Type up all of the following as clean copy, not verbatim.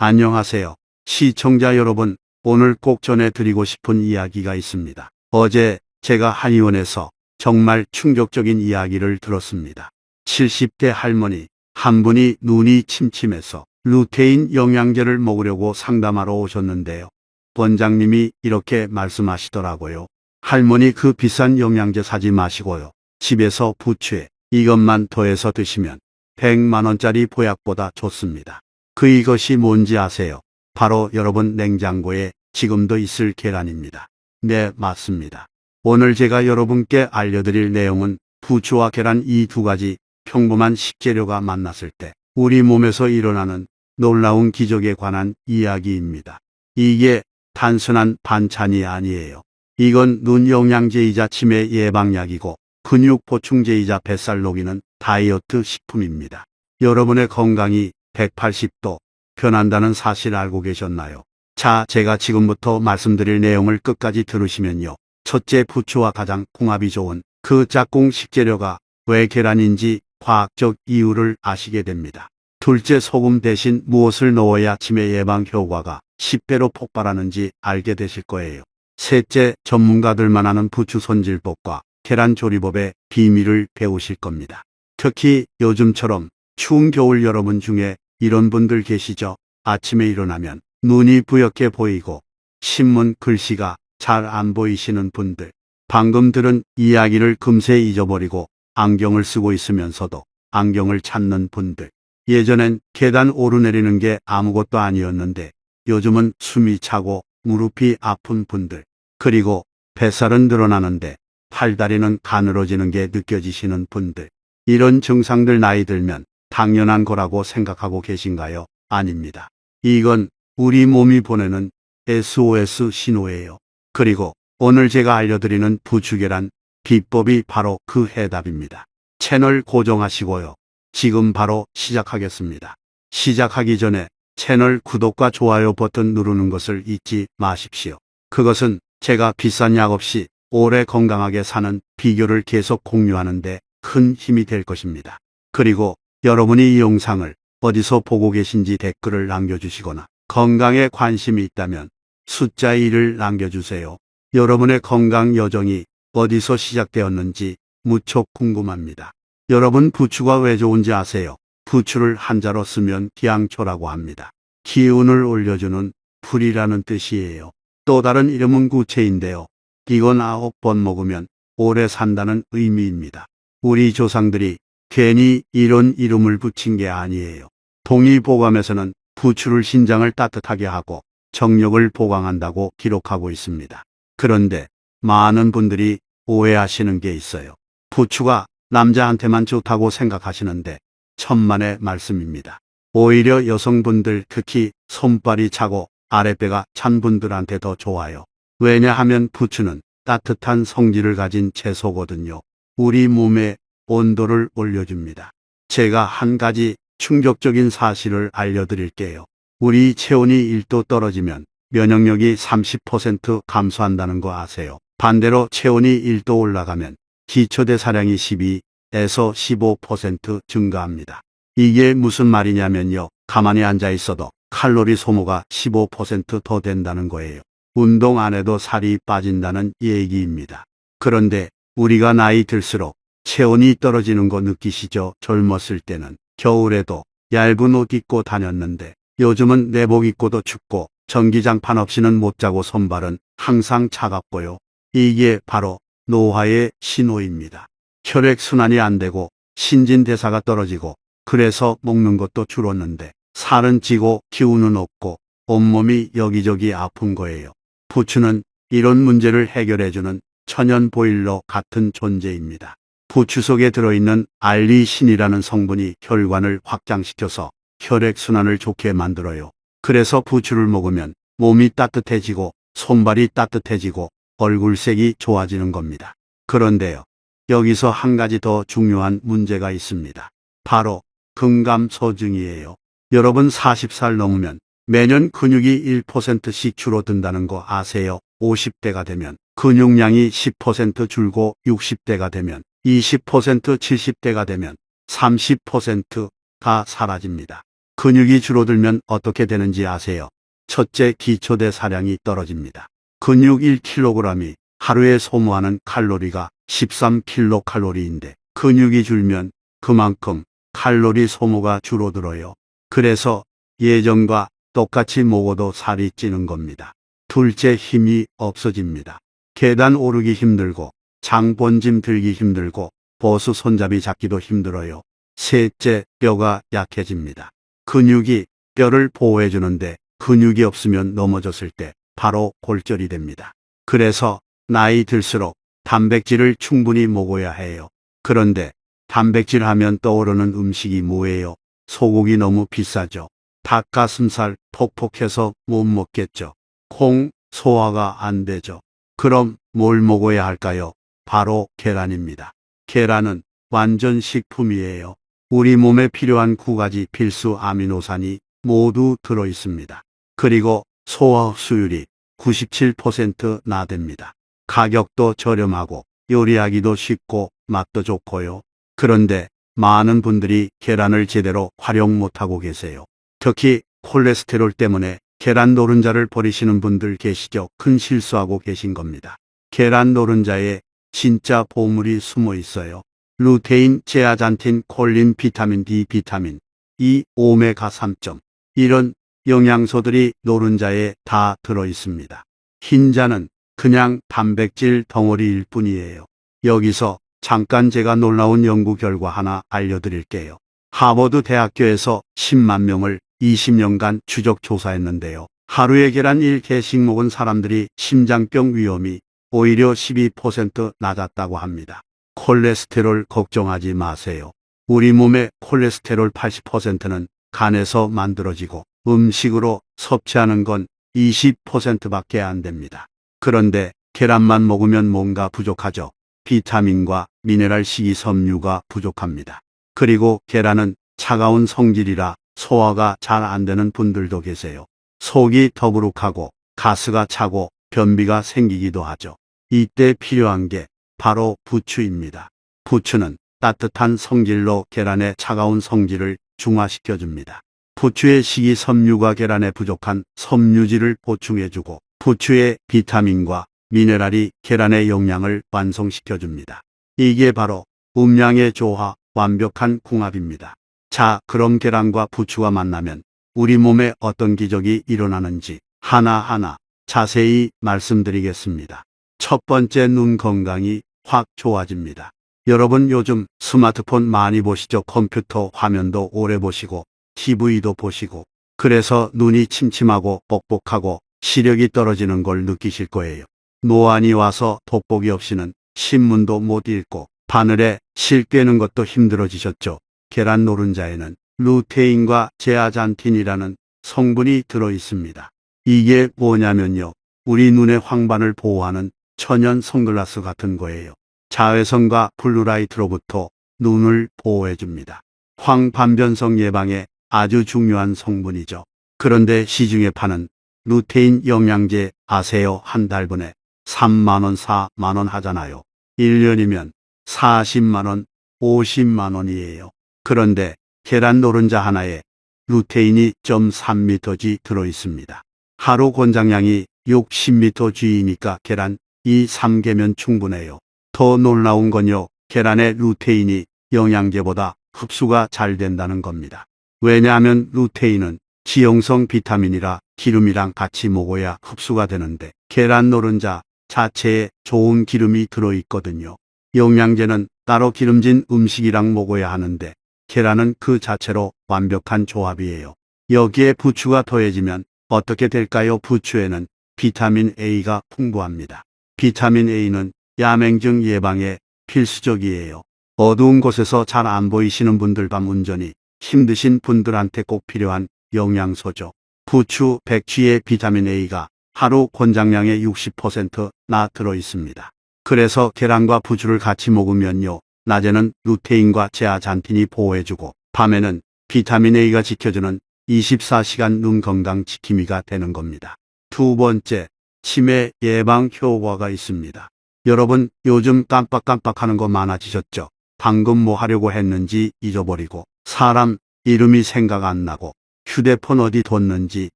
안녕하세요. 시청자 여러분, 오늘 꼭 전해드리고 싶은 이야기가 있습니다. 어제 제가 한의원에서 정말 충격적인 이야기를 들었습니다. 70대 할머니 한 분이 눈이 침침해서 루테인 영양제를 먹으려고 상담하러 오셨는데요. 원장님이 이렇게 말씀하시더라고요. 할머니, 그 비싼 영양제 사지 마시고요. 집에서 부추에 이것만 더해서 드시면 100만 원짜리 보약보다 좋습니다. 이것이 뭔지 아세요? 바로 여러분 냉장고에 지금도 있을 계란입니다. 네, 맞습니다. 오늘 제가 여러분께 알려드릴 내용은 부추와 계란, 이 두 가지 평범한 식재료가 만났을 때 우리 몸에서 일어나는 놀라운 기적에 관한 이야기입니다. 이게 단순한 반찬이 아니에요. 이건 눈 영양제이자 치매 예방약이고 근육 보충제이자 뱃살 녹이는 다이어트 식품입니다. 여러분의 건강이 180도 변한다는 사실 알고 계셨나요? 자, 제가 지금부터 말씀드릴 내용을 끝까지 들으시면요. 첫째, 부추와 가장 궁합이 좋은 그 짝꿍 식재료가 왜 계란인지 과학적 이유를 아시게 됩니다. 둘째, 소금 대신 무엇을 넣어야 치매 예방 효과가 10배로 폭발하는지 알게 되실 거예요. 셋째, 전문가들만 아는 부추 손질법과 계란 조리법의 비밀을 배우실 겁니다. 특히 요즘처럼 추운 겨울 여러분 중에 이런 분들 계시죠? 아침에 일어나면 눈이 부옇게 보이고 신문 글씨가 잘 안 보이시는 분들. 방금 들은 이야기를 금세 잊어버리고 안경을 쓰고 있으면서도 안경을 찾는 분들. 예전엔 계단 오르내리는 게 아무것도 아니었는데 요즘은 숨이 차고 무릎이 아픈 분들. 그리고 뱃살은 늘어나는데 팔다리는 가늘어지는 게 느껴지시는 분들. 이런 증상들 나이 들면 당연한 거라고 생각하고 계신가요? 아닙니다. 이건 우리 몸이 보내는 SOS 신호예요. 그리고 오늘 제가 알려드리는 부추계란 비법이 바로 그 해답입니다. 채널 고정하시고요. 지금 바로 시작하겠습니다. 시작하기 전에 채널 구독과 좋아요 버튼 누르는 것을 잊지 마십시오. 그것은 제가 비싼 약 없이 오래 건강하게 사는 비결을 계속 공유하는데 큰 힘이 될 것입니다. 그리고 여러분이 이 영상을 어디서 보고 계신지 댓글을 남겨주시거나 건강에 관심이 있다면 숫자 1을 남겨주세요. 여러분의 건강 여정이 어디서 시작되었는지 무척 궁금합니다. 여러분, 부추가 왜 좋은지 아세요? 부추를 한자로 쓰면 기양초라고 합니다. 기운을 올려주는 불이라는 뜻이에요. 또 다른 이름은 구체인데요. 이건 9번 먹으면 오래 산다는 의미입니다. 우리 조상들이 괜히 이런 이름을 붙인 게 아니에요. 동의보감에서는 부추를 신장을 따뜻하게 하고 정력을 보강한다고 기록하고 있습니다. 그런데 많은 분들이 오해하시는 게 있어요. 부추가 남자한테만 좋다고 생각하시는데 천만의 말씀입니다. 오히려 여성분들, 특히 손발이 차고 아랫배가 찬 분들한테 더 좋아요. 왜냐하면 부추는 따뜻한 성질을 가진 채소거든요. 우리 몸의 온도를 올려줍니다. 제가 한 가지 충격적인 사실을 알려드릴게요. 우리 체온이 1도 떨어지면 면역력이 30% 감소한다는 거 아세요? 반대로 체온이 1도 올라가면 기초대사량이 12에서 15% 증가합니다. 이게 무슨 말이냐면요. 가만히 앉아 있어도 칼로리 소모가 15% 더 된다는 거예요. 운동 안 해도 살이 빠진다는 얘기입니다. 그런데 우리가 나이 들수록 체온이 떨어지는 거 느끼시죠? 젊었을 때는 겨울에도 얇은 옷 입고 다녔는데 요즘은 내복 입고도 춥고 전기장판 없이는 못 자고 손발은 항상 차갑고요. 이게 바로 노화의 신호입니다. 혈액순환이 안 되고 신진대사가 떨어지고 그래서 먹는 것도 줄었는데 살은 찌고 기운은 없고 온몸이 여기저기 아픈 거예요. 부추는 이런 문제를 해결해주는 천연 보일러 같은 존재입니다. 부추 속에 들어있는 알리신이라는 성분이 혈관을 확장시켜서 혈액순환을 좋게 만들어요. 그래서 부추를 먹으면 몸이 따뜻해지고 손발이 따뜻해지고 얼굴색이 좋아지는 겁니다. 그런데요, 여기서 한 가지 더 중요한 문제가 있습니다. 바로 근감소증이에요. 여러분, 40살 넘으면 매년 근육이 1%씩 줄어든다는 거 아세요? 50대가 되면 근육량이 10% 줄고 60대가 되면 20%, 70대가 되면 30%가 사라집니다. 근육이 줄어들면 어떻게 되는지 아세요? 첫째, 기초대사량이 떨어집니다. 근육 1kg이 하루에 소모하는 칼로리가 13kcal인데 근육이 줄면 그만큼 칼로리 소모가 줄어들어요. 그래서 예전과 똑같이 먹어도 살이 찌는 겁니다. 둘째, 힘이 없어집니다. 계단 오르기 힘들고 장본짐 들기 힘들고 보수 손잡이 잡기도 힘들어요. 셋째, 뼈가 약해집니다. 근육이 뼈를 보호해주는데 근육이 없으면 넘어졌을 때 바로 골절이 됩니다. 그래서 나이 들수록 단백질을 충분히 먹어야 해요. 그런데 단백질 하면 떠오르는 음식이 뭐예요? 소고기 너무 비싸죠. 닭가슴살 퍽퍽해서 못 먹겠죠. 콩 소화가 안 되죠. 그럼 뭘 먹어야 할까요? 바로 계란입니다. 계란은 완전 식품이에요. 우리 몸에 필요한 9가지 필수 아미노산이 모두 들어 있습니다. 그리고 소화 흡수율이 97% 나됩니다. 가격도 저렴하고 요리하기도 쉽고 맛도 좋고요. 그런데 많은 분들이 계란을 제대로 활용 못하고 계세요. 특히 콜레스테롤 때문에 계란 노른자를 버리시는 분들 계시죠? 큰 실수하고 계신 겁니다. 계란 노른자에 진짜 보물이 숨어 있어요. 루테인, 제아잔틴, 콜린, 비타민 D, 비타민 E, 오메가3. 이런 영양소들이 노른자에 다 들어 있습니다. 흰자는 그냥 단백질 덩어리일 뿐이에요. 여기서 잠깐 제가 놀라운 연구 결과 하나 알려드릴게요. 하버드 대학교에서 10만 명을 20년간 추적 조사했는데요. 하루에 계란 1개씩 먹은 사람들이 심장병 위험이 오히려 12% 낮았다고 합니다. 콜레스테롤 걱정하지 마세요. 우리 몸의 콜레스테롤 80%는 간에서 만들어지고 음식으로 섭취하는 건 20%밖에 안 됩니다. 그런데 계란만 먹으면 뭔가 부족하죠. 비타민과 미네랄 식이섬유가 부족합니다. 그리고 계란은 차가운 성질이라 소화가 잘 안 되는 분들도 계세요. 속이 더부룩하고 가스가 차고 변비가 생기기도 하죠. 이때 필요한 게 바로 부추입니다. 부추는 따뜻한 성질로 계란의 차가운 성질을 중화시켜줍니다. 부추의 식이섬유가 계란에 부족한 섬유질을 보충해주고 부추의 비타민과 미네랄이 계란의 영양을 완성시켜줍니다. 이게 바로 음양의 조화, 완벽한 궁합입니다. 자, 그럼 계란과 부추가 만나면 우리 몸에 어떤 기적이 일어나는지 하나하나 자세히 말씀드리겠습니다. 첫 번째, 눈 건강이 확 좋아집니다. 여러분 요즘 스마트폰 많이 보시죠? 컴퓨터 화면도 오래 보시고 TV도 보시고 그래서 눈이 침침하고 뻑뻑하고 시력이 떨어지는 걸 느끼실 거예요. 노안이 와서 돋보기 없이는 신문도 못 읽고 바늘에 실 꿰는 것도 힘들어지셨죠? 계란 노른자에는 루테인과 제아잔틴이라는 성분이 들어 있습니다. 이게 뭐냐면요. 우리 눈의 황반을 보호하는 천연 선글라스 같은 거예요. 자외선과 블루라이트로부터 눈을 보호해줍니다. 황반변성 예방에 아주 중요한 성분이죠. 그런데 시중에 파는 루테인 영양제 아세요? 한 달분에 3만원, 4만원 하잖아요. 1년이면 40만원, 50만원이에요. 그런데 계란 노른자 하나에 루테인이 0.3mg 들어있습니다. 하루 권장량이 60mg이니까 계란 2-3개면 충분해요. 더 놀라운 건요. 계란의 루테인이 영양제보다 흡수가 잘 된다는 겁니다. 왜냐하면 루테인은 지용성 비타민이라 기름이랑 같이 먹어야 흡수가 되는데 계란 노른자 자체에 좋은 기름이 들어있거든요. 영양제는 따로 기름진 음식이랑 먹어야 하는데 계란은 그 자체로 완벽한 조합이에요. 여기에 부추가 더해지면 어떻게 될까요? 부추에는 비타민 A가 풍부합니다. 비타민 A는 야맹증 예방에 필수적이에요. 어두운 곳에서 잘 안 보이시는 분들, 밤 운전이 힘드신 분들한테 꼭 필요한 영양소죠. 부추, 백취의 비타민 A가 하루 권장량의 60%나 들어 있습니다. 그래서 계란과 부추를 같이 먹으면요. 낮에는 루테인과 제아잔틴이 보호해주고 밤에는 비타민 A가 지켜주는 24시간 눈 건강 지킴이가 되는 겁니다. 두 번째, 치매 예방 효과가 있습니다. 여러분 요즘 깜빡깜빡하는 거 많아지셨죠? 방금 뭐 하려고 했는지 잊어버리고 사람 이름이 생각 안 나고 휴대폰 어디 뒀는지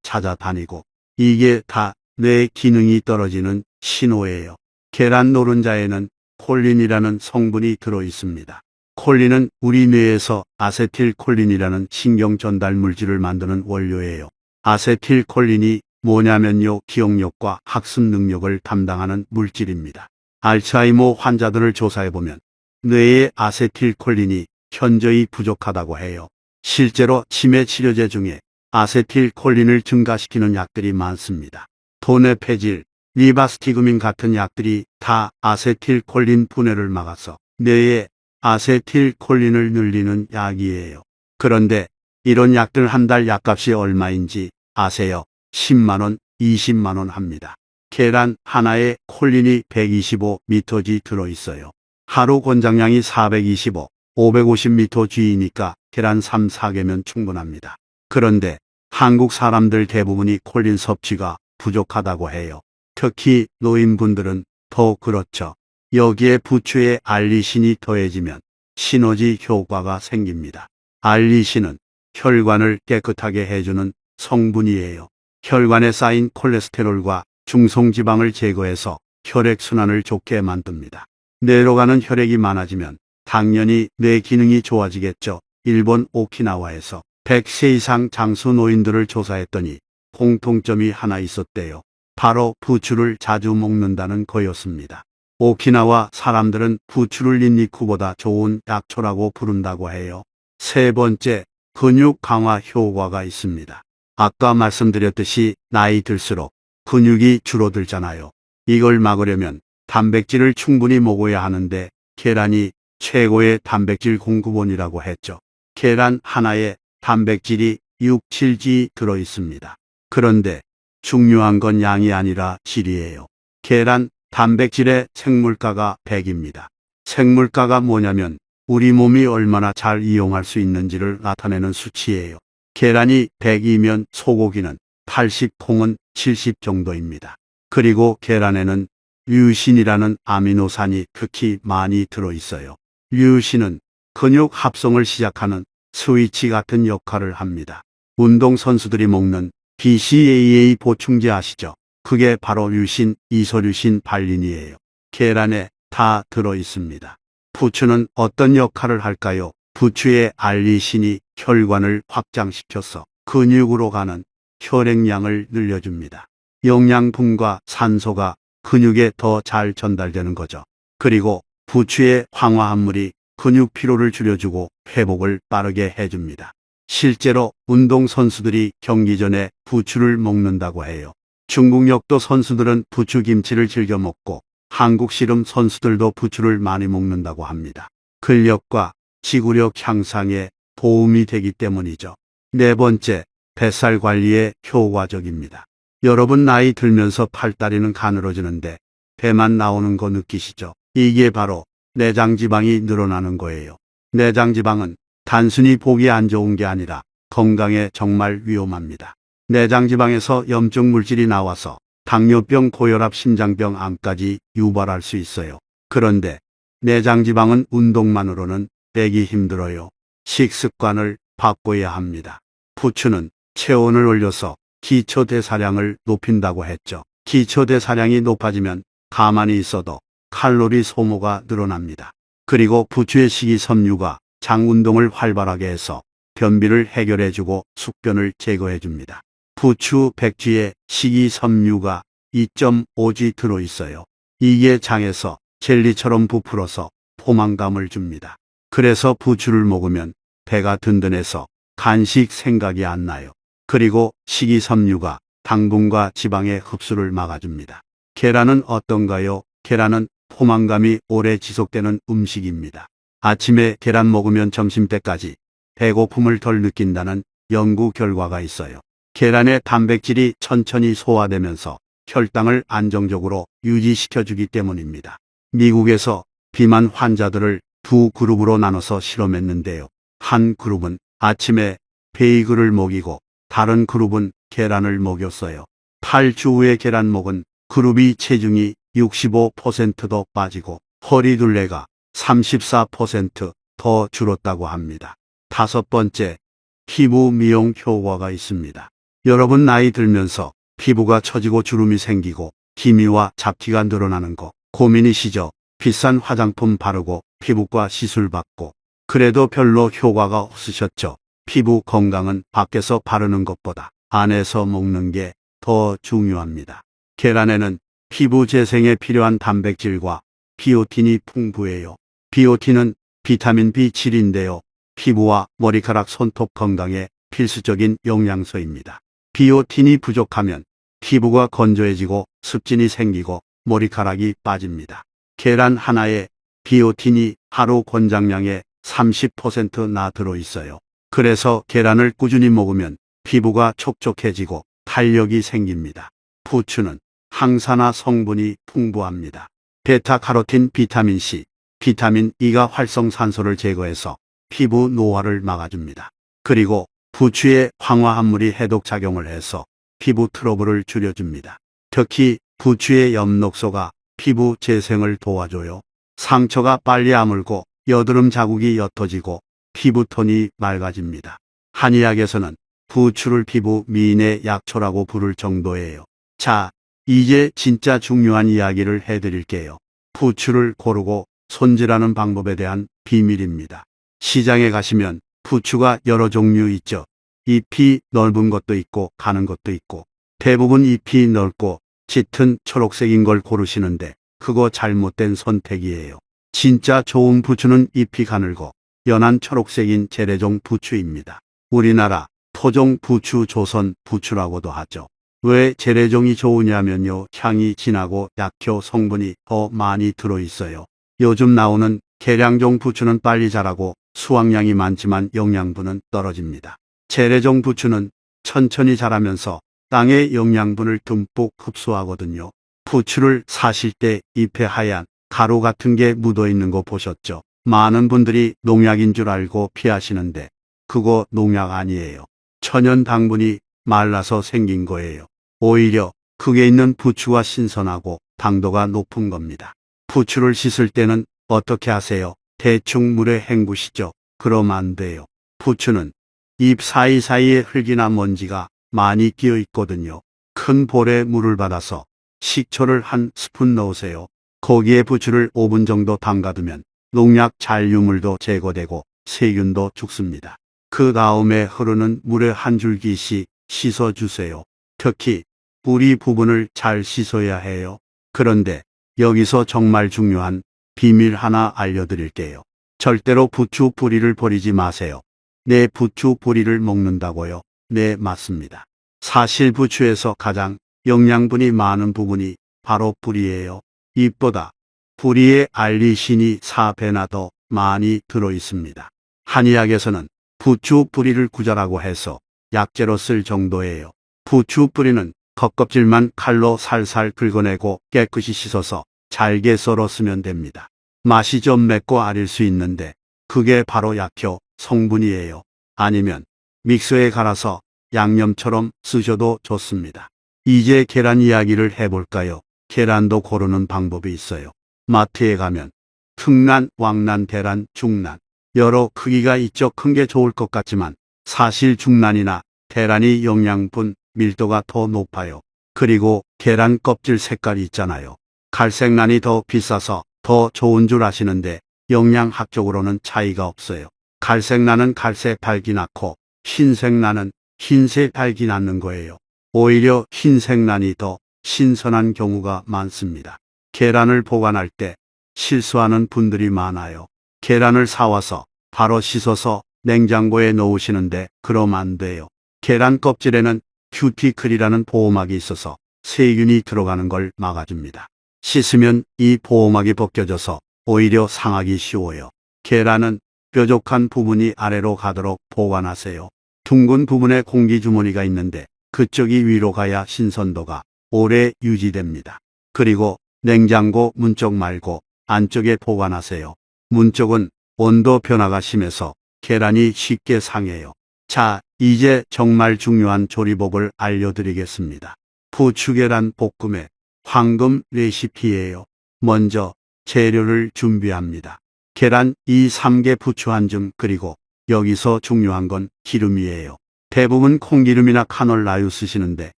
찾아다니고 이게 다 뇌 기능이 떨어지는 신호예요. 계란 노른자에는 콜린이라는 성분이 들어 있습니다. 콜린은 우리 뇌에서 아세틸콜린이라는 신경 전달 물질을 만드는 원료예요. 아세틸콜린이 뭐냐면요, 기억력과 학습 능력을 담당하는 물질입니다. 알츠하이머 환자들을 조사해보면 뇌의 아세틸콜린이 현저히 부족하다고 해요. 실제로 치매 치료제 중에 아세틸콜린을 증가시키는 약들이 많습니다. 도네페질, 리바스티그민 같은 약들이 다 아세틸콜린 분해를 막아서 뇌에 아세틸콜린을 늘리는 약이에요. 그런데 이런 약들 한 달 약값이 얼마인지 아세요? 10만원, 20만원 합니다. 계란 하나에 콜린이 125mg 들어있어요. 하루 권장량이 425, 550mg이니까 계란 3, 4개면 충분합니다. 그런데 한국 사람들 대부분이 콜린 섭취가 부족하다고 해요. 특히 노인분들은 더 그렇죠. 여기에 부추에 알리신이 더해지면 시너지 효과가 생깁니다. 알리신은 혈관을 깨끗하게 해주는 성분이에요. 혈관에 쌓인 콜레스테롤과 중성지방을 제거해서 혈액순환을 좋게 만듭니다. 뇌로 가는 혈액이 많아지면 당연히 뇌 기능이 좋아지겠죠. 일본 오키나와에서 100세 이상 장수 노인들을 조사했더니 공통점이 하나 있었대요. 바로 부추를 자주 먹는다는 거였습니다. 오키나와 사람들은 부추를 닌니쿠보다 좋은 약초라고 부른다고 해요. 세 번째, 근육 강화 효과가 있습니다. 아까 말씀드렸듯이 나이 들수록 근육이 줄어들잖아요. 이걸 막으려면 단백질을 충분히 먹어야 하는데 계란이 최고의 단백질 공급원이라고 했죠. 계란 하나에 단백질이 6, 7g 들어 있습니다. 그런데 중요한 건 양이 아니라 질이에요. 계란 단백질의 생물가가 100입니다. 생물가가 뭐냐면 우리 몸이 얼마나 잘 이용할 수 있는지를 나타내는 수치예요. 계란이 100이면 소고기는 80, 콩은 70 정도입니다. 그리고 계란에는 류신이라는 아미노산이 특히 많이 들어있어요. 류신은 근육 합성을 시작하는 스위치 같은 역할을 합니다. 운동선수들이 먹는 BCAA 보충제 아시죠? 그게 바로 류신, 이소류신, 발린이에요. 계란에 다 들어있습니다. 부추는 어떤 역할을 할까요? 부추의 알리신이 혈관을 확장시켜서 근육으로 가는 혈액량을 늘려줍니다. 영양분과 산소가 근육에 더 잘 전달되는 거죠. 그리고 부추의 황화합물이 근육 피로를 줄여주고 회복을 빠르게 해줍니다. 실제로 운동선수들이 경기 전에 부추를 먹는다고 해요. 중국 역도 선수들은 부추김치를 즐겨 먹고 한국 씨름 선수들도 부추를 많이 먹는다고 합니다. 근력과 지구력 향상에 도움이 되기 때문이죠. 네 번째, 뱃살 관리에 효과적입니다. 여러분 나이 들면서 팔다리는 가늘어지는데 배만 나오는 거 느끼시죠? 이게 바로 내장지방이 늘어나는 거예요. 내장지방은 단순히 보기 안 좋은 게 아니라 건강에 정말 위험합니다. 내장지방에서 염증 물질이 나와서 당뇨병, 고혈압, 심장병, 암까지 유발할 수 있어요. 그런데 내장지방은 운동만으로는 빼기 힘들어요. 식습관을 바꿔야 합니다. 부추는 체온을 올려서 기초대사량을 높인다고 했죠. 기초대사량이 높아지면 가만히 있어도 칼로리 소모가 늘어납니다. 그리고 부추의 식이섬유가 장 운동을 활발하게 해서 변비를 해결해주고 숙변을 제거해줍니다. 부추 백쥐에 식이섬유가 2.5g 들어있어요. 이게 장에서 젤리처럼 부풀어서 포만감을 줍니다. 그래서 부추를 먹으면 배가 든든해서 간식 생각이 안 나요. 그리고 식이섬유가 당분과 지방의 흡수를 막아줍니다. 계란은 어떤가요? 계란은 포만감이 오래 지속되는 음식입니다. 아침에 계란 먹으면 점심때까지 배고픔을 덜 느낀다는 연구 결과가 있어요. 계란의 단백질이 천천히 소화되면서 혈당을 안정적으로 유지시켜주기 때문입니다. 미국에서 비만 환자들을 두 그룹으로 나눠서 실험했는데요. 한 그룹은 아침에 베이글을 먹이고 다른 그룹은 계란을 먹였어요. 8주 후에 계란 먹은 그룹이 체중이 65%더 빠지고 허리둘레가 34% 더 줄었다고 합니다. 다섯 번째, 피부 미용 효과가 있습니다. 여러분 나이 들면서 피부가 처지고 주름이 생기고 기미와 잡티가 늘어나는 거 고민이시죠? 비싼 화장품 바르고 피부과 시술 받고 그래도 별로 효과가 없으셨죠? 피부 건강은 밖에서 바르는 것보다 안에서 먹는 게 더 중요합니다. 계란에는 피부 재생에 필요한 단백질과 비오틴이 풍부해요. 비오틴은 비타민 B7인데요. 피부와 머리카락 손톱 건강에 필수적인 영양소입니다. 비오틴이 부족하면 피부가 건조해지고 습진이 생기고 머리카락이 빠집니다. 계란 하나에 비오틴이 하루 권장량의 30%나 들어있어요. 그래서 계란을 꾸준히 먹으면 피부가 촉촉해지고 탄력이 생깁니다. 부추는 항산화 성분이 풍부합니다. 베타카로틴, 비타민 C, 비타민 E가 활성산소를 제거해서 피부 노화를 막아줍니다. 그리고 부추의 황화합물이 해독작용을 해서 피부 트러블을 줄여줍니다. 특히 부추의 엽록소가 피부 재생을 도와줘요. 상처가 빨리 아물고 여드름 자국이 옅어지고 피부톤이 맑아집니다. 한의학에서는 부추를 피부 미인의 약초라고 부를 정도예요. 자, 이제 진짜 중요한 이야기를 해드릴게요. 부추를 고르고 손질하는 방법에 대한 비밀입니다. 시장에 가시면 부추가 여러 종류 있죠. 잎이 넓은 것도 있고 가는 것도 있고 대부분 잎이 넓고 짙은 초록색인 걸 고르시는데 그거 잘못된 선택이에요. 진짜 좋은 부추는 잎이 가늘고 연한 초록색인 재래종 부추입니다. 우리나라 토종 부추 조선 부추라고도 하죠. 왜 재래종이 좋으냐면요. 향이 진하고 약효 성분이 더 많이 들어있어요. 요즘 나오는 계량종 부추는 빨리 자라고 수확량이 많지만 영양분은 떨어집니다. 재래종 부추는 천천히 자라면서 땅의 영양분을 듬뿍 흡수하거든요. 부추를 사실 때 잎에 하얀 가루 같은 게 묻어 있는 거 보셨죠? 많은 분들이 농약인 줄 알고 피하시는데 그거 농약 아니에요. 천연 당분이 말라서 생긴 거예요. 오히려 그게 있는 부추가 신선하고 당도가 높은 겁니다. 부추를 씻을 때는 어떻게 하세요? 대충 물에 헹구시죠? 그럼 안 돼요. 부추는 잎 사이사이에 흙이나 먼지가 많이 끼어 있거든요. 큰 볼에 물을 받아서 식초를 한 스푼 넣으세요. 거기에 부추를 5분 정도 담가두면 농약 잔류물도 제거되고 세균도 죽습니다. 그 다음에 흐르는 물에 한 줄기씩 씻어주세요. 특히 뿌리 부분을 잘 씻어야 해요. 그런데 여기서 정말 중요한 비밀 하나 알려드릴게요. 절대로 부추 뿌리를 버리지 마세요. 내 부추 뿌리를 먹는다고요? 네, 맞습니다. 사실 부추에서 가장 영양분이 많은 부분이 바로 뿌리예요. 잎보다 뿌리에 알리신이 4배나 더 많이 들어 있습니다. 한의학에서는 부추 뿌리를 구자라고 해서 약재로 쓸 정도예요. 부추 뿌리는 겉껍질만 칼로 살살 긁어내고 깨끗이 씻어서 잘게 썰어 쓰면 됩니다. 맛이 좀 맵고 아릴 수 있는데 그게 바로 약효 성분이에요. 아니면 믹서에 갈아서 양념처럼 쓰셔도 좋습니다. 이제 계란 이야기를 해볼까요? 계란도 고르는 방법이 있어요. 마트에 가면 특란, 왕란, 대란, 중란 여러 크기가 있죠. 큰 게 좋을 것 같지만 사실 중란이나 대란이 영양분 밀도가 더 높아요. 그리고 계란 껍질 색깔이 있잖아요. 갈색란이 더 비싸서 더 좋은 줄 아시는데 영양학적으로는 차이가 없어요. 갈색란은 갈색 밝이 낳고 흰색란은 흰색 밝이 낳는 거예요. 오히려 흰색란이 더 신선한 경우가 많습니다. 계란을 보관할 때 실수하는 분들이 많아요. 계란을 사와서 바로 씻어서 냉장고에 넣으시는데 그럼 안 돼요. 계란 껍질에는 큐티클이라는 보호막이 있어서 세균이 들어가는 걸 막아줍니다. 씻으면 이 보호막이 벗겨져서 오히려 상하기 쉬워요. 계란은 뾰족한 부분이 아래로 가도록 보관하세요. 둥근 부분에 공기주머니가 있는데 그쪽이 위로 가야 신선도가 오래 유지됩니다. 그리고 냉장고 문쪽 말고 안쪽에 보관하세요. 문쪽은 온도 변화가 심해서 계란이 쉽게 상해요. 자, 이제 정말 중요한 조리법을 알려드리겠습니다. 부추계란 볶음의 황금 레시피예요. 먼저 재료를 준비합니다. 계란 2, 3개, 부추 한 줌, 그리고 여기서 중요한 건 기름이에요. 대부분 콩기름이나 카놀라유 쓰시는데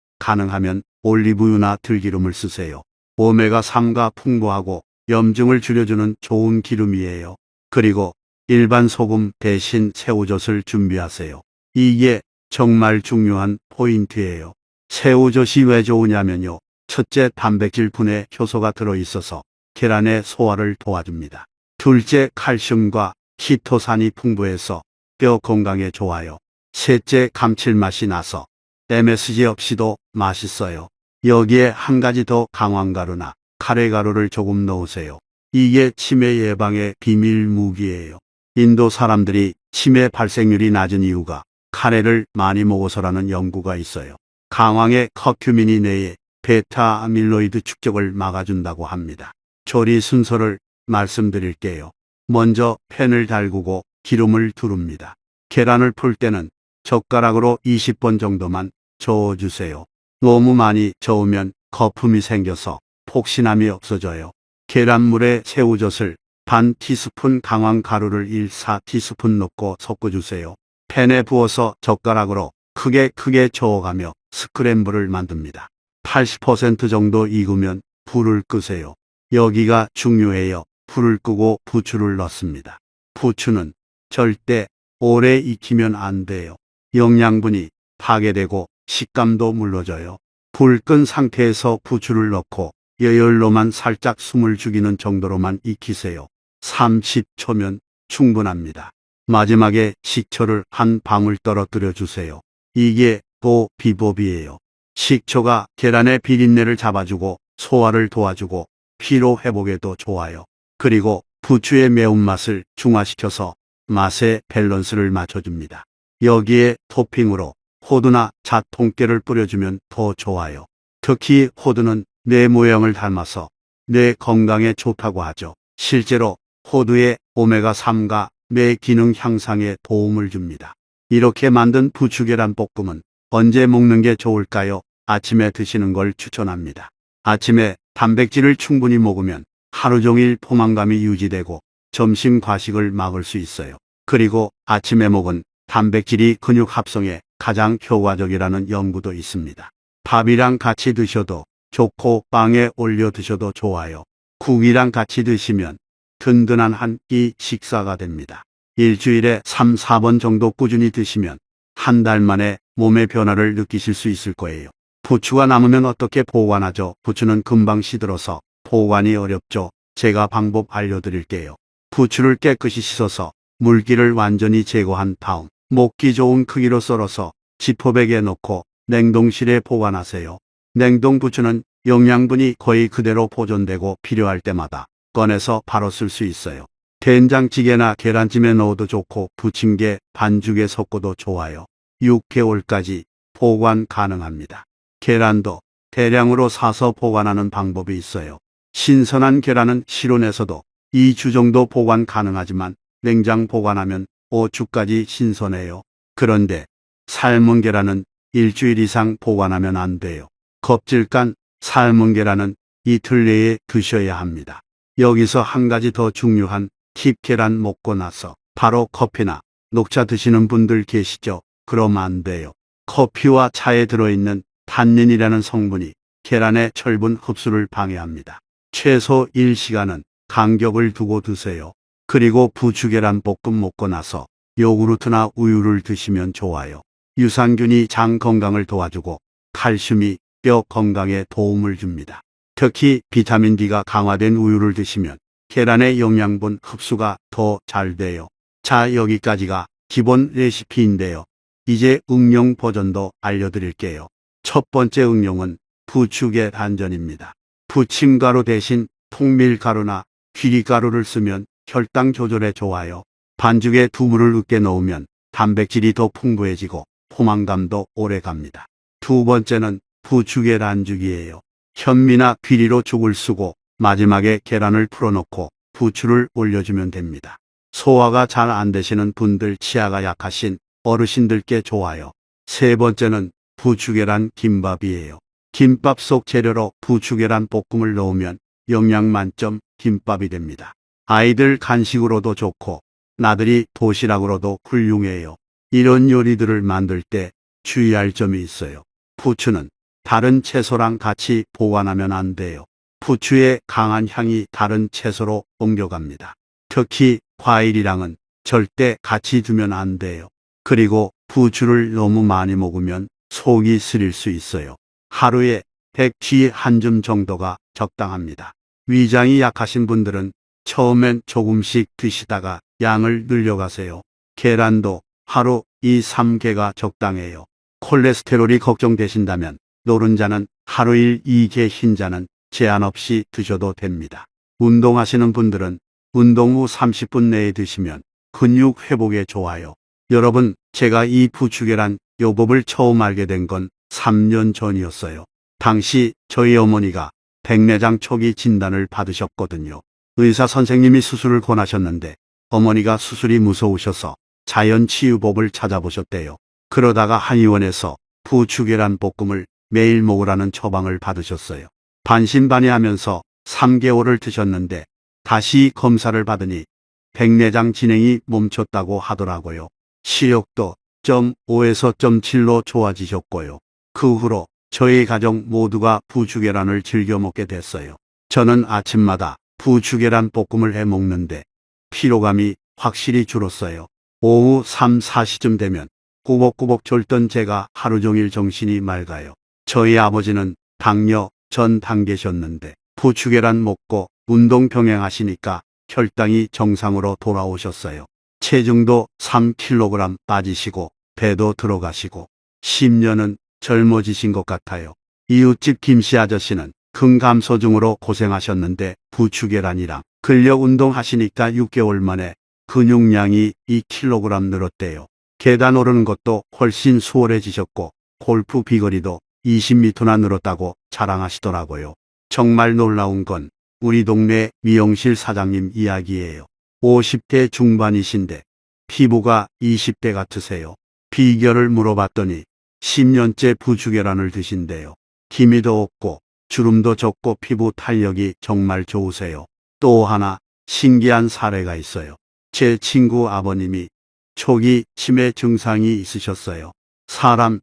가능하면 올리브유나 들기름을 쓰세요. 오메가3가 풍부하고 염증을 줄여주는 좋은 기름이에요. 그리고 일반 소금 대신 새우젓을 준비하세요. 이게 정말 중요한 포인트예요. 새우젓이 왜 좋으냐면요. 첫째, 단백질 분해 효소가 들어있어서 계란의 소화를 도와줍니다. 둘째, 칼슘과 키토산이 풍부해서 뼈 건강에 좋아요. 셋째, 감칠맛이 나서 MSG 없이도 맛있어요. 여기에 한 가지 더, 강황가루나 카레가루를 조금 넣으세요. 이게 치매 예방의 비밀 무기예요. 인도 사람들이 치매 발생률이 낮은 이유가 카레를 많이 먹어서라는 연구가 있어요. 강황의 커큐민이 뇌의 베타 아밀로이드 축적을 막아준다고 합니다. 조리 순서를 말씀드릴게요. 먼저 팬을 달구고 기름을 두릅니다. 계란을 풀 때는 젓가락으로 20번 정도만 저어주세요. 너무 많이 저으면 거품이 생겨서 폭신함이 없어져요. 계란물에 새우젓을 반 티스푼, 강황가루를 1/4티스푼 넣고 섞어주세요. 팬에 부어서 젓가락으로 크게 저어가며 스크램블을 만듭니다. 80% 정도 익으면 불을 끄세요. 여기가 중요해요. 불을 끄고 부추를 넣습니다. 부추는 절대 오래 익히면 안 돼요. 영양분이 파괴되고 식감도 물러져요. 불 끈 상태에서 부추를 넣고 여열로만 살짝 숨을 죽이는 정도로만 익히세요. 30초면 충분합니다. 마지막에 식초를 한 방울 떨어뜨려 주세요. 이게 또 비법이에요. 식초가 계란의 비린내를 잡아주고 소화를 도와주고 피로 회복에도 좋아요. 그리고 부추의 매운맛을 중화시켜서 맛의 밸런스를 맞춰줍니다. 여기에 토핑으로 호두나 잣통깨를 뿌려주면 더 좋아요. 특히 호두는 뇌 모양을 닮아서 뇌 건강에 좋다고 하죠. 실제로 호두의 오메가3가 뇌 기능 향상에 도움을 줍니다. 이렇게 만든 부추계란 볶음은 언제 먹는 게 좋을까요? 아침에 드시는 걸 추천합니다. 아침에 단백질을 충분히 먹으면 하루 종일 포만감이 유지되고 점심 과식을 막을 수 있어요. 그리고 아침에 먹은 단백질이 근육 합성에 가장 효과적이라는 연구도 있습니다. 밥이랑 같이 드셔도 좋고 빵에 올려 드셔도 좋아요. 국이랑 같이 드시면 든든한 한 끼 식사가 됩니다. 일주일에 3, 4번 정도 꾸준히 드시면 한 달 만에 몸의 변화를 느끼실 수 있을 거예요. 부추가 남으면 어떻게 보관하죠? 부추는 금방 시들어서 보관이 어렵죠. 제가 방법 알려드릴게요. 부추를 깨끗이 씻어서 물기를 완전히 제거한 다음 먹기 좋은 크기로 썰어서 지퍼백에 넣고 냉동실에 보관하세요. 냉동 부추는 영양분이 거의 그대로 보존되고 필요할 때마다 꺼내서 바로 쓸 수 있어요. 된장찌개나 계란찜에 넣어도 좋고 부침개, 반죽에 섞어도 좋아요. 6개월까지 보관 가능합니다. 계란도 대량으로 사서 보관하는 방법이 있어요. 신선한 계란은 실온에서도 2주 정도 보관 가능하지만 냉장 보관하면 5주까지 신선해요. 그런데 삶은 계란은 일주일 이상 보관하면 안 돼요. 껍질 깐 삶은 계란은 이틀 내에 드셔야 합니다. 여기서 한 가지 더 중요한 팁, 계란 먹고 나서 바로 커피나 녹차 드시는 분들 계시죠? 그럼 안 돼요. 커피와 차에 들어있는 탄닌이라는 성분이 계란의 철분 흡수를 방해합니다. 최소 1시간은 간격을 두고 드세요. 그리고 부추계란 볶음 먹고 나서 요구르트나 우유를 드시면 좋아요. 유산균이 장 건강을 도와주고 칼슘이 뼈 건강에 도움을 줍니다. 특히 비타민 D가 강화된 우유를 드시면 계란의 영양분 흡수가 더 잘 돼요. 자, 여기까지가 기본 레시피인데요. 이제 응용 버전도 알려드릴게요. 첫 번째 응용은 부추계 단전입니다. 부침가루 대신 통밀가루나 귀리가루를 쓰면 혈당 조절에 좋아요. 반죽에 두부를 으깨 넣으면 단백질이 더 풍부해지고 포만감도 오래 갑니다. 두 번째는 부추계 단죽이에요. 현미나 귀리로 죽을 쓰고 마지막에 계란을 풀어놓고 부추를 올려주면 됩니다. 소화가 잘 안 되시는 분들, 치아가 약하신 어르신들께 좋아요. 세 번째는 부추계란 김밥이에요. 김밥 속 재료로 부추계란 볶음을 넣으면 영양 만점 김밥이 됩니다. 아이들 간식으로도 좋고 나들이 도시락으로도 훌륭해요. 이런 요리들을 만들 때 주의할 점이 있어요. 부추는 다른 채소랑 같이 보관하면 안 돼요. 부추의 강한 향이 다른 채소로 옮겨갑니다. 특히 과일이랑은 절대 같이 두면 안 돼요. 그리고 부추를 너무 많이 먹으면 속이 쓰릴 수 있어요. 하루에 100g 한 줌 정도가 적당합니다. 위장이 약하신 분들은 처음엔 조금씩 드시다가 양을 늘려가세요. 계란도 하루 2, 3개가 적당해요. 콜레스테롤이 걱정되신다면 노른자는 하루 1, 2개, 흰자는 제한 없이 드셔도 됩니다. 운동하시는 분들은 운동 후 30분 내에 드시면 근육 회복에 좋아요. 여러분, 제가 이 부추계란 요법을 처음 알게 된 건 3년 전이었어요. 당시 저희 어머니가 백내장 초기 진단을 받으셨거든요. 의사 선생님이 수술을 권하셨는데 어머니가 수술이 무서우셔서 자연치유법을 찾아보셨대요. 그러다가 한의원에서 부추계란 볶음을 매일 먹으라는 처방을 받으셨어요. 반신반의하면서 3개월을 드셨는데 다시 검사를 받으니 백내장 진행이 멈췄다고 하더라고요. 시력도 0.5에서 0.7로 좋아지셨고요. 그 후로 저희 가족 모두가 부추계란을 즐겨 먹게 됐어요. 저는 아침마다 부추계란 볶음을 해 먹는데 피로감이 확실히 줄었어요. 오후 3, 4시쯤 되면 꾸벅꾸벅 졸던 제가 하루 종일 정신이 맑아요. 저희 아버지는 당뇨 전 단계셨는데 부추계란 먹고 운동 병행하시니까 혈당이 정상으로 돌아오셨어요. 체중도 3kg 빠지시고 배도 들어가시고 10년은 젊어지신 것 같아요. 이웃집 김씨 아저씨는 근감소증으로 고생하셨는데 부추계란이랑 근력 운동 하시니까 6개월 만에 근육량이 2kg 늘었대요. 계단 오르는 것도 훨씬 수월해지셨고 골프 비거리도 20m나 늘었다고 자랑하시더라고요. 정말 놀라운 건 우리 동네 미용실 사장님 이야기예요. 50대 중반이신데 피부가 20대 같으세요. 비결을 물어봤더니 10년째 부추계란을 드신대요. 기미도 없고 주름도 적고 피부 탄력이 정말 좋으세요. 또 하나 신기한 사례가 있어요. 제 친구 아버님이 초기 치매 증상이 있으셨어요. 사람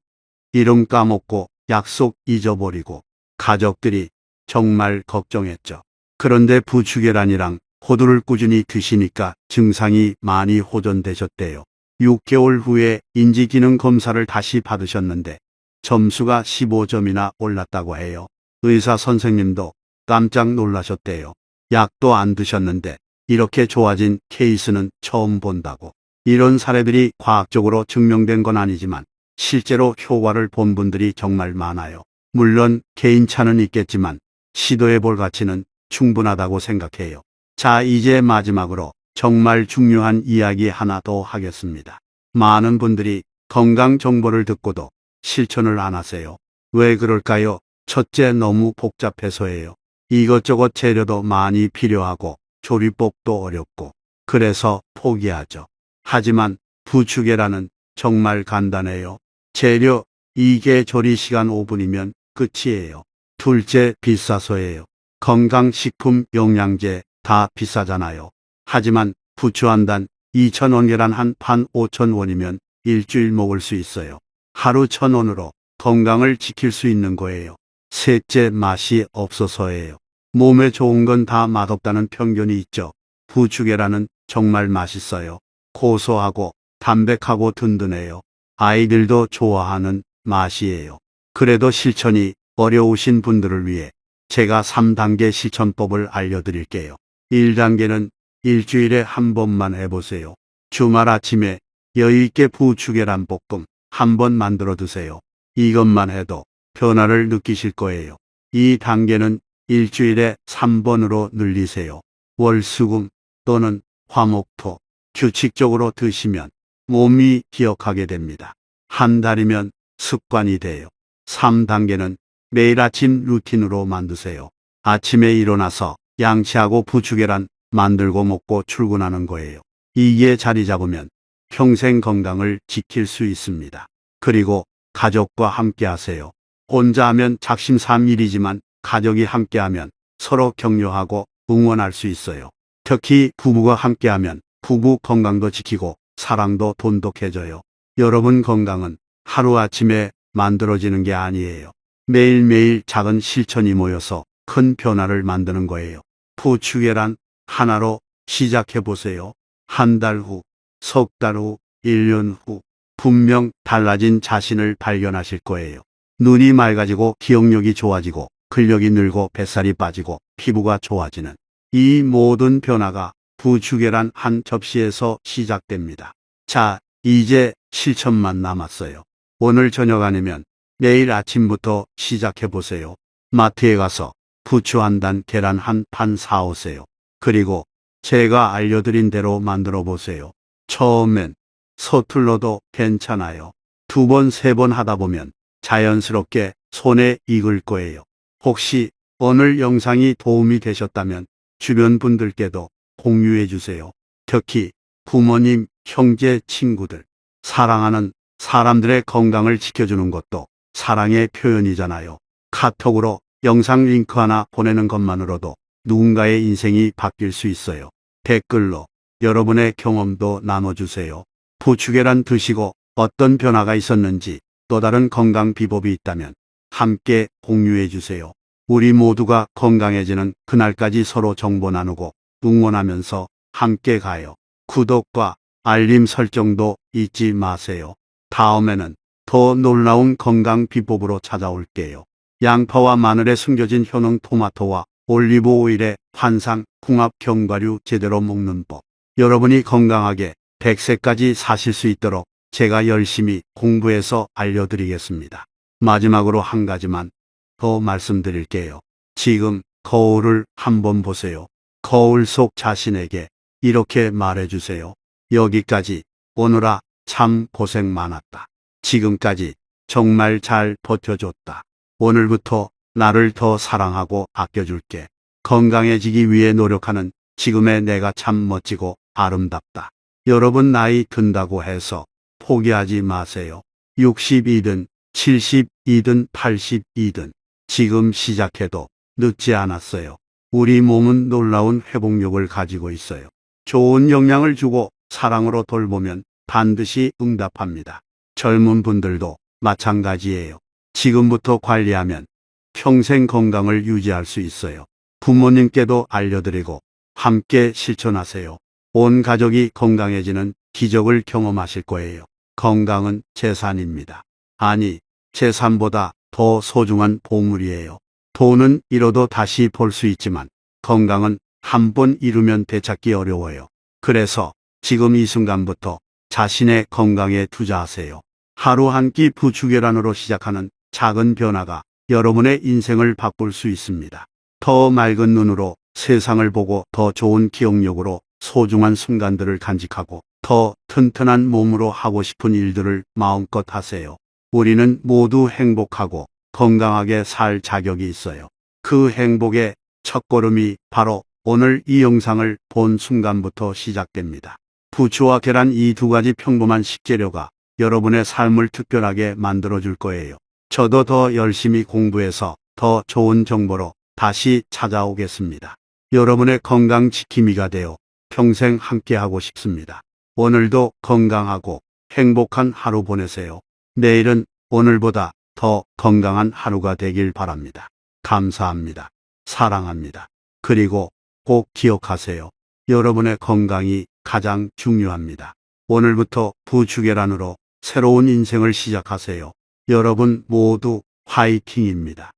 이름 까먹고 약속 잊어버리고 가족들이 정말 걱정했죠. 그런데 부추계란이랑 호두를 꾸준히 드시니까 증상이 많이 호전되셨대요. 6개월 후에 인지기능 검사를 다시 받으셨는데 점수가 15점이나 올랐다고 해요. 의사 선생님도 깜짝 놀라셨대요. 약도 안 드셨는데 이렇게 좋아진 케이스는 처음 본다고. 이런 사례들이 과학적으로 증명된 건 아니지만 실제로 효과를 본 분들이 정말 많아요. 물론 개인차는 있겠지만 시도해 볼 가치는 충분하다고 생각해요. 자, 이제 마지막으로 정말 중요한 이야기 하나 더 하겠습니다. 많은 분들이 건강 정보를 듣고도 실천을 안 하세요. 왜 그럴까요? 첫째, 너무 복잡해서예요. 이것저것 재료도 많이 필요하고 조리법도 어렵고 그래서 포기하죠. 하지만 부추계란은 정말 간단해요. 재료 2개, 조리 시간 5분이면 끝이에요. 둘째, 비싸서예요. 건강식품, 영양제 다 비싸잖아요. 하지만 부추 한 단, 2,000원, 계란 한 판 5,000원이면 일주일 먹을 수 있어요. 하루 1,000원으로 건강을 지킬 수 있는 거예요. 셋째, 맛이 없어서예요. 몸에 좋은 건 다 맛없다는 편견이 있죠. 부추계란은 정말 맛있어요. 고소하고 담백하고 든든해요. 아이들도 좋아하는 맛이에요. 그래도 실천이 어려우신 분들을 위해 제가 3단계 실천법을 알려드릴게요. 1단계는 일주일에 한 번만 해보세요. 주말 아침에 여유있게 부추계란 볶음 한 번 만들어 드세요. 이것만 해도 변화를 느끼실 거예요. 2단계는 일주일에 3번으로 늘리세요. 월, 수, 금 또는 화, 목, 토 규칙적으로 드시면 몸이 기억하게 됩니다. 한 달이면 습관이 돼요. 3단계는 매일 아침 루틴으로 만드세요. 아침에 일어나서 양치하고 부추계란 만들고 먹고 출근하는 거예요. 이게 자리 잡으면 평생 건강을 지킬 수 있습니다. 그리고 가족과 함께 하세요. 혼자 하면 작심삼일이지만 가족이 함께 하면 서로 격려하고 응원할 수 있어요. 특히 부부가 함께 하면 부부 건강도 지키고 사랑도 돈독해져요. 여러분 건강은 하루아침에 만들어지는 게 아니에요. 매일매일 작은 실천이 모여서 큰 변화를 만드는 거예요. 부추계란 하나로 시작해 보세요. 한 달 후, 석 달 후, 1년 후 분명 달라진 자신을 발견하실 거예요. 눈이 맑아지고 기억력이 좋아지고 근력이 늘고 뱃살이 빠지고 피부가 좋아지는 이 모든 변화가 부추계란 한 접시에서 시작됩니다. 자, 이제 실천만 남았어요. 오늘 저녁 아니면 내일 아침부터 시작해 보세요. 마트에 가서 부추 한 단, 계란 한 판 사오세요. 그리고 제가 알려드린 대로 만들어 보세요. 처음엔 서툴러도 괜찮아요. 두 번, 세 번 하다 보면 자연스럽게 손에 익을 거예요. 혹시 오늘 영상이 도움이 되셨다면 주변 분들께도 공유해 주세요. 특히 부모님, 형제, 친구들, 사랑하는 사람들의 건강을 지켜주는 것도 사랑의 표현이잖아요. 카톡으로 영상 링크 하나 보내는 것만으로도 누군가의 인생이 바뀔 수 있어요. 댓글로 여러분의 경험도 나눠주세요. 부추계란 드시고 어떤 변화가 있었는지 또 다른 건강 비법이 있다면 함께 공유해 주세요. 우리 모두가 건강해지는 그날까지 서로 정보 나누고 응원하면서 함께 가요. 구독과 알림 설정도 잊지 마세요. 다음에는 더 놀라운 건강 비법으로 찾아올게요. 양파와 마늘에 숨겨진 효능, 토마토와 올리브 오일의 환상, 궁합, 견과류 제대로 먹는 법. 여러분이 건강하게 100세까지 사실 수 있도록 제가 열심히 공부해서 알려드리겠습니다. 마지막으로 한 가지만 더 말씀드릴게요. 지금 거울을 한번 보세요. 거울 속 자신에게 이렇게 말해주세요. 여기까지 오느라 참 고생 많았다. 지금까지 정말 잘 버텨줬다. 오늘부터 나를 더 사랑하고 아껴줄게. 건강해지기 위해 노력하는 지금의 내가 참 멋지고 아름답다. 여러분 나이 든다고 해서 포기하지 마세요. 60이든 70이든 80이든 지금 시작해도 늦지 않았어요. 우리 몸은 놀라운 회복력을 가지고 있어요. 좋은 영양을 주고 사랑으로 돌보면 반드시 응답합니다. 젊은 분들도 마찬가지예요. 지금부터 관리하면 평생 건강을 유지할 수 있어요. 부모님께도 알려드리고 함께 실천하세요. 온 가족이 건강해지는 기적을 경험하실 거예요. 건강은 재산입니다. 아니, 재산보다 더 소중한 보물이에요. 돈은 잃어도 다시 벌 수 있지만 건강은 한 번 잃으면 되찾기 어려워요. 그래서 지금 이 순간부터 자신의 건강에 투자하세요. 하루 한 끼 부추계란으로 시작하는 작은 변화가 여러분의 인생을 바꿀 수 있습니다. 더 맑은 눈으로 세상을 보고 더 좋은 기억력으로 소중한 순간들을 간직하고 더 튼튼한 몸으로 하고 싶은 일들을 마음껏 하세요. 우리는 모두 행복하고 건강하게 살 자격이 있어요. 그 행복의 첫걸음이 바로 오늘 이 영상을 본 순간부터 시작됩니다. 부추와 계란, 이 두 가지 평범한 식재료가 여러분의 삶을 특별하게 만들어줄 거예요. 저도 더 열심히 공부해서 더 좋은 정보로 다시 찾아오겠습니다. 여러분의 건강 지킴이가 되어 평생 함께하고 싶습니다. 오늘도 건강하고 행복한 하루 보내세요. 내일은 오늘보다 더 건강한 하루가 되길 바랍니다. 감사합니다. 사랑합니다. 그리고 꼭 기억하세요. 여러분의 건강이 가장 중요합니다. 오늘부터 부추계란으로 새로운 인생을 시작하세요. 여러분 모두 화이팅입니다.